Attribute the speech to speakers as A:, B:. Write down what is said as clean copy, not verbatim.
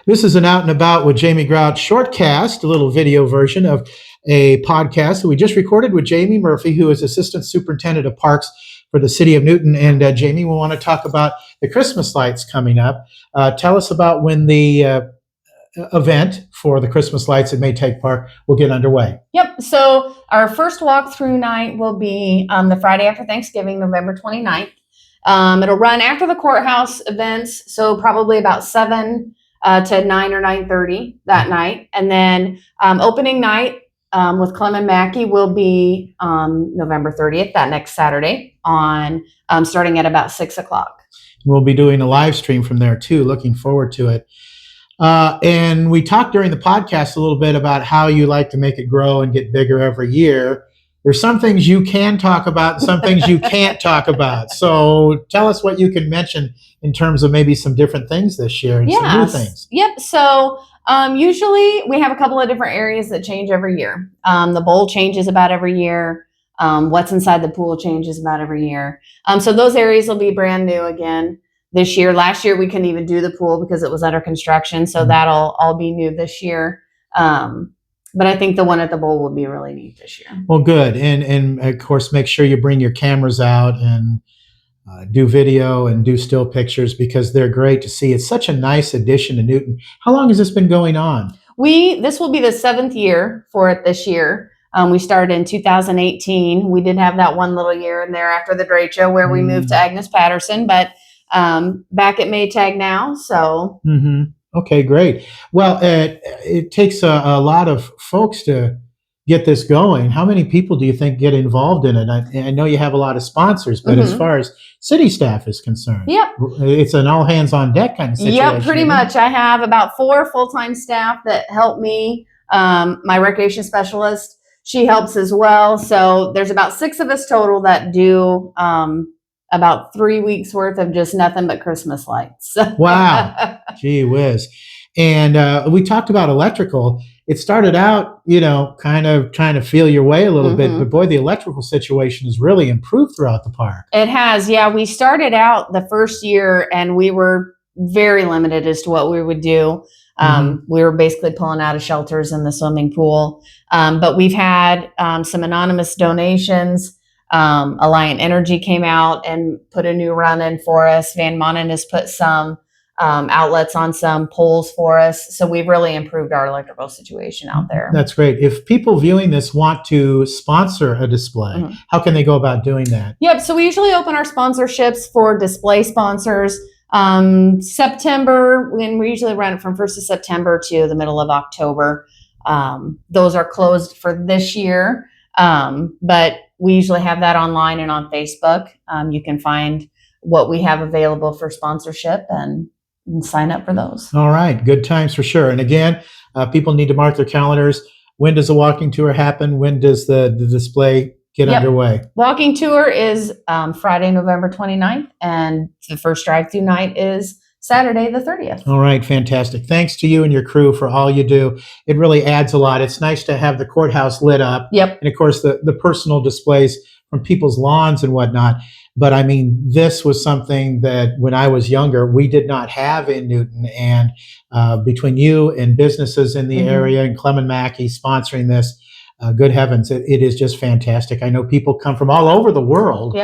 A: This is an Out and About with Jamie Grout shortcast, a little video version of a podcast that we just recorded with Jamie Murphy, who is Assistant Superintendent of Parks for the City of Newton. And Jamie, we want to talk about the Christmas lights coming up. Tell us about when the event for the Christmas lights at Maytag Park will get underway.
B: Yep. So our first walkthrough night will be the Friday after Thanksgiving, November 29th. It'll run after the courthouse events, so probably about 7 to 9 or 9:30 that night. And then opening night with Clem and Mackey will be November 30th, that next Saturday, on starting at about 6 o'clock.
A: We'll be doing a live stream from there too. Looking forward to it. And we talked during the podcast a little bit about how you like to make it grow and get bigger every year. There's some things you can talk about and some things you can't talk about. So tell us what you can mention in terms of maybe some different things this year and some new things.
B: Yep. So usually we have a couple of different areas that change every year. The bowl changes about every year. What's inside the pool changes about every year. So those areas will be brand new again this year. Last year we couldn't even do the pool because it was under construction. So that'll all be new this year. But I think the one at the bowl will be really neat this year.
A: Well, good. And of course, make sure you bring your cameras out and do video and do still pictures because they're great to see. It's such a nice addition to Newton. How long has this been going on?
B: This will be the 7th year for it this year. We started in 2018. We did have that one little year in there after the derecho where we moved to Agnes Patterson, but back at Maytag now. So.
A: Okay, great. Well, it takes a lot of folks to get this going. How many people do you think get involved in it? I know you have a lot of sponsors, but as far as city staff is concerned, it's an all hands on deck kind of situation.
B: Yeah, pretty much. I have about 4 full-time staff that help me. My recreation specialist, she helps as well. So there's about 6 of us total that do about 3 weeks worth of just nothing but Christmas lights.
A: Wow. Gee whiz. And we talked about electrical. It started out, kind of trying to feel your way a little bit, but boy, the electrical situation has really improved throughout the park.
B: It has. Yeah. We started out the first year and we were very limited as to what we would do. We were basically pulling out of shelters in the swimming pool. But we've had some anonymous donations. Alliant Energy came out and put a new run in for us. Van Manen has put some outlets on some poles for us. So we've really improved our electrical situation out there.
A: That's great. If people viewing this want to sponsor a display, how can they go about doing that?
B: Yep. So we usually open our sponsorships for display sponsors. September, when we usually run it from 1st of September to the middle of October. Those are closed for this year. But we usually have that online and on Facebook. You can find what we have available for sponsorship and sign up for those.
A: All right. Good times for sure. And again, people need to mark their calendars. When does the walking tour happen? When does the display get underway?
B: Walking tour is Friday, November 29th, and the first drive-through night is Saturday, the 30th.
A: All right. Fantastic. Thanks to you and your crew for all you do. It really adds a lot. It's nice to have the courthouse lit up.
B: Yep.
A: And of course, the personal displays from people's lawns and whatnot. But I mean, this was something that when I was younger, we did not have in Newton. And between you and businesses in the area and Clem and Mackey sponsoring this, good heavens, it is just fantastic. I know people come from all over the world